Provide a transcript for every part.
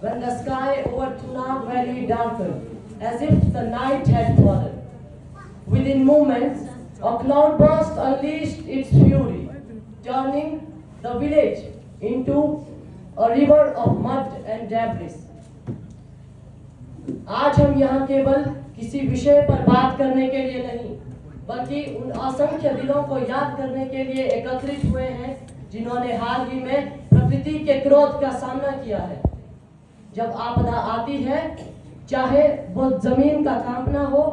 when the sky over Tunag Valley darkened, as if the night had fallen. Within moments, a cloudburst unleashed its fury, turning the village into a river of mud and debris. आज हम यहाँ केवल किसी विषय पर बात करने के लिए नहीं, बल्कि उन असंख्य दिलों को याद करने के लिए एकत्रित हुए हैं जिन्होंने हाल ही में प्रकृति के क्रोध का सामना किया है। जब आपदा आती है, चाहे वो जमीन का कांपना हो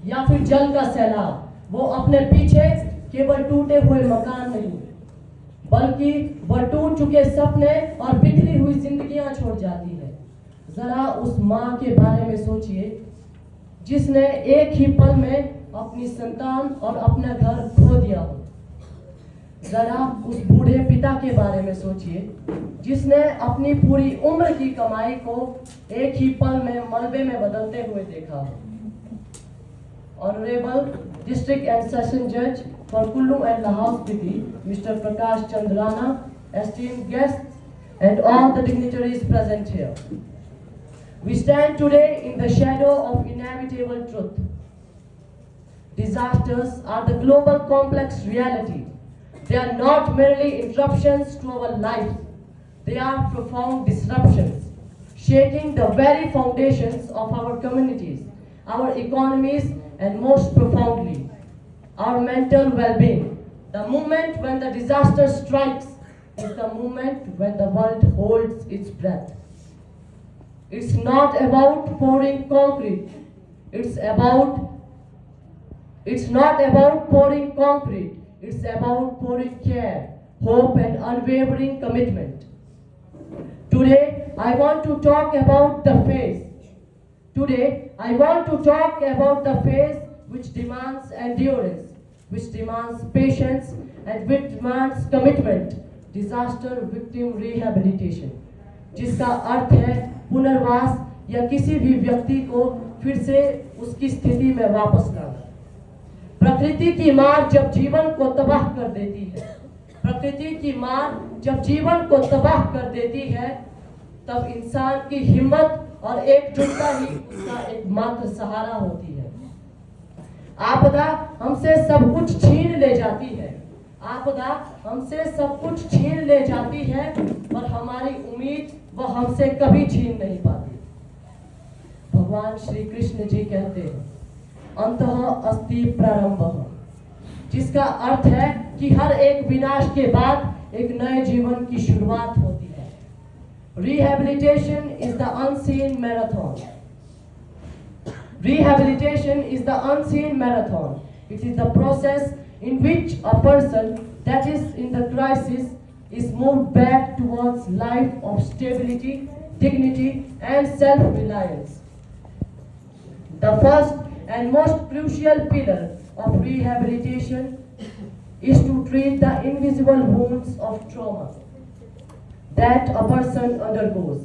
या फिर जल का सैलाब, वो अपने पीछे केवल टूटे हुए मकान नहीं, बल्कि वह टूट चुके सपने और बिखरी हुई जिंदगियां छोड़ जाती है। जरा उस माँ के बारे में सोचिए जिसने एक ही पल में अपनी संतान और अपना घर खो दिया हो। जरा उस बूढ़े पिता के बारे में सोचिए जिसने अपनी पूरी उम्र की कमाई को एक ही पल में मलबे में बदलते हुए देखा हो। Honorable District and Session Judge for Kullu and Lahaul Spiti, Mr. Prakash Chandrana, esteemed guests, and all the dignitaries present here. We stand today in the shadow of inevitable truth. Disasters are the global complex reality. They are not merely interruptions to our lives. They are profound disruptions, shaking the very foundations of our communities, our economies, and most profoundly, our mental well-being. The moment when the disaster strikes is the moment when the world holds its breath. It's not about pouring concrete. It's not about pouring concrete. It's about pouring care, hope, and unwavering commitment. Today, I want to talk about the phase. Today, I want to talk about the phase which demands endurance, which demands patience, and which demands commitment, disaster victim rehabilitation, जिसका अर्थ है पुनर्वास या किसी भी व्यक्ति को फिर से उसकी स्थिति में वापस लाना। प्रकृति की मार जब जीवन को तबाह कर देती है, प्रकृति की मार जब जीवन को तबाह कर देती है, तब इंसान की हिम्मत और एकजुटता ही उसका एकमात्र सहारा होती है। आपदा हमसे सब कुछ छीन ले जाती है, आपदा हमसे सब कुछ छीन ले जाती है, पर हमारी उम्मीद वह हमसे कभी छीन नहीं पाती। भगवान श्री कृष्ण जी कहते हैं, अंतः अस्ति प्रारंभः, जिसका अर्थ है कि हर एक विनाश के बाद एक नए जीवन की शुरुआत होती है। Rehabilitation is the unseen marathon. Rehabilitation is the unseen marathon. It is the process in which a person that is in the crisis is moved back towards life of stability, dignity, and self-reliance. The first and most crucial pillar of rehabilitation is to treat the invisible wounds of trauma that a person undergoes.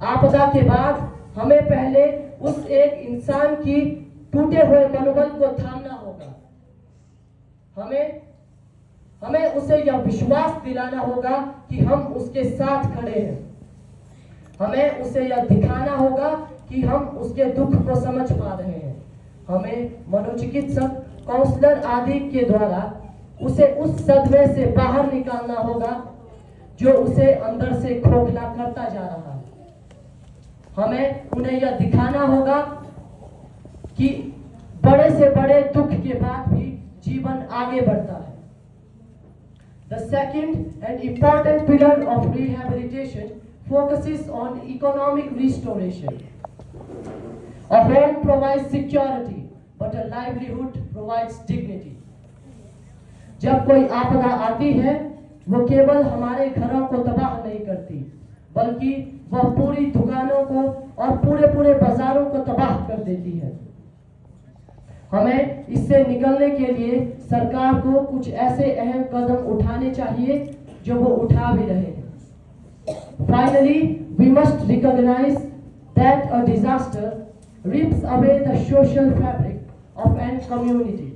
आपदा के बाद हमें पहले उस एक इंसान की टूटे हुए मनोबल को थामना होगा। हमें उसे यह विश्वास दिलाना होगा कि हम उसके साथ खड़े हैं। हमें उसे यह दिखाना होगा कि हम उसके दुख को समझ पा रहे हैं। हमें मनोचिकित्सक, काउंसलर आदि के द्वारा उसे उस सदमे से बाहर निकालना होगा जो उसे अंदर से खोखला करता जा रहा है। हमें उन्हें यह दिखाना होगा कि बड़े से बड़े दुख के बाद भी जीवन आगे बढ़ता है। The second and important pillar of rehabilitation focuses on economic restoration. A home provides security, but a livelihood provides dignity. जब कोई आपदा आती है, वो केवल हमारे घरों को तबाह नहीं करती, बल्कि वह पूरी दुकानों को और पूरे बाजारों को तबाह कर देती है। हमें इससे निकलने के लिए सरकार को कुछ ऐसे अहम कदम उठाने चाहिए जो वो उठा भी रहे हैं। Finally, we must recognize that a disaster rips away the social fabric of an community.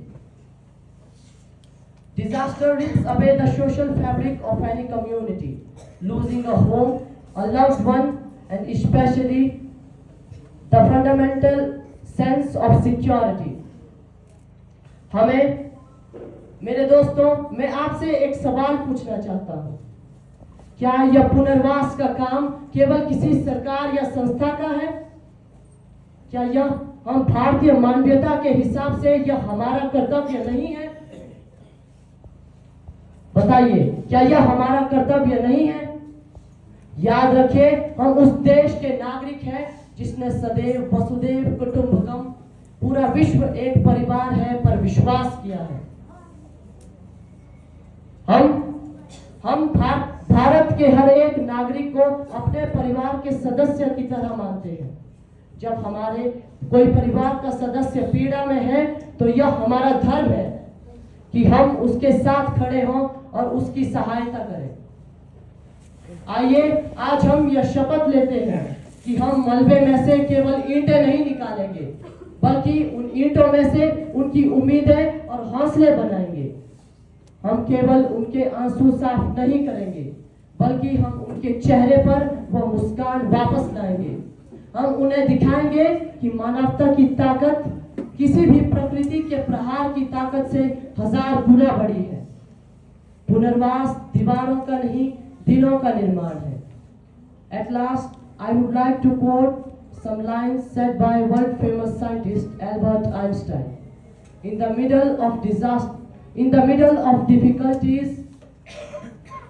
Disaster rips away the social fabric of any community. Losing a home, a loved one, and especially the fundamental sense of security. हमें, मेरे दोस्तों, मैं आपसे एक सवाल पूछना चाहता हूं। क्या यह पुनर्वास का काम केवल किसी सरकार या संस्था का है? क्या यह हम भारतीय मानवीयता के हिसाब से यह हमारा कर्तव्य नहीं है? बताइए, क्या यह हमारा कर्तव्य नहीं है? याद रखिए, हम उस देश के नागरिक हैं जिसने सदैव वसुदेव कुटुंबकम, पूरा विश्व एक परिवार है, पर विश्वास किया है। हम भारत के हर एक नागरिक को अपने परिवार के सदस्य की तरह मानते हैं। जब हमारे कोई परिवार का सदस्य पीड़ा में है तो यह हमारा धर्म है कि हम उसके साथ खड़े हों और उसकी सहायता करें। आइए आज हम यह शपथ लेते हैं कि हम मलबे में से केवल ईंटें नहीं निकालेंगे, बल्कि उन ईंटों में से उनकी उम्मीदें और हौसले बनाएंगे। हम केवल उनके आंसू साफ नहीं करेंगे, बल्कि हम उनके चेहरे पर वो मुस्कान वापस लाएंगे। हम उन्हें दिखाएंगे कि मानवता की ताकत किसी भी प्रकृति के प्रहार की ताकत से 1000 गुना बड़ी है। पुनर्वास दीवारों का नहीं, दिलों का निर्माण है। At last, I would like to quote some lines said by world famous scientist Albert Einstein. In the middle of disaster, in the middle of difficulties,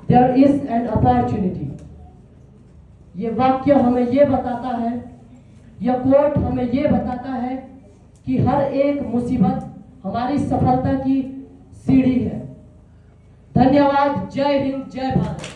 there is an opportunity. ये वाक्य हमें ये बताता है, यह कोट हमें ये बताता है कि हर एक मुसीबत हमारी सफलता की सीढ़ी है। धन्यवाद। जय हिंद, जय भारत।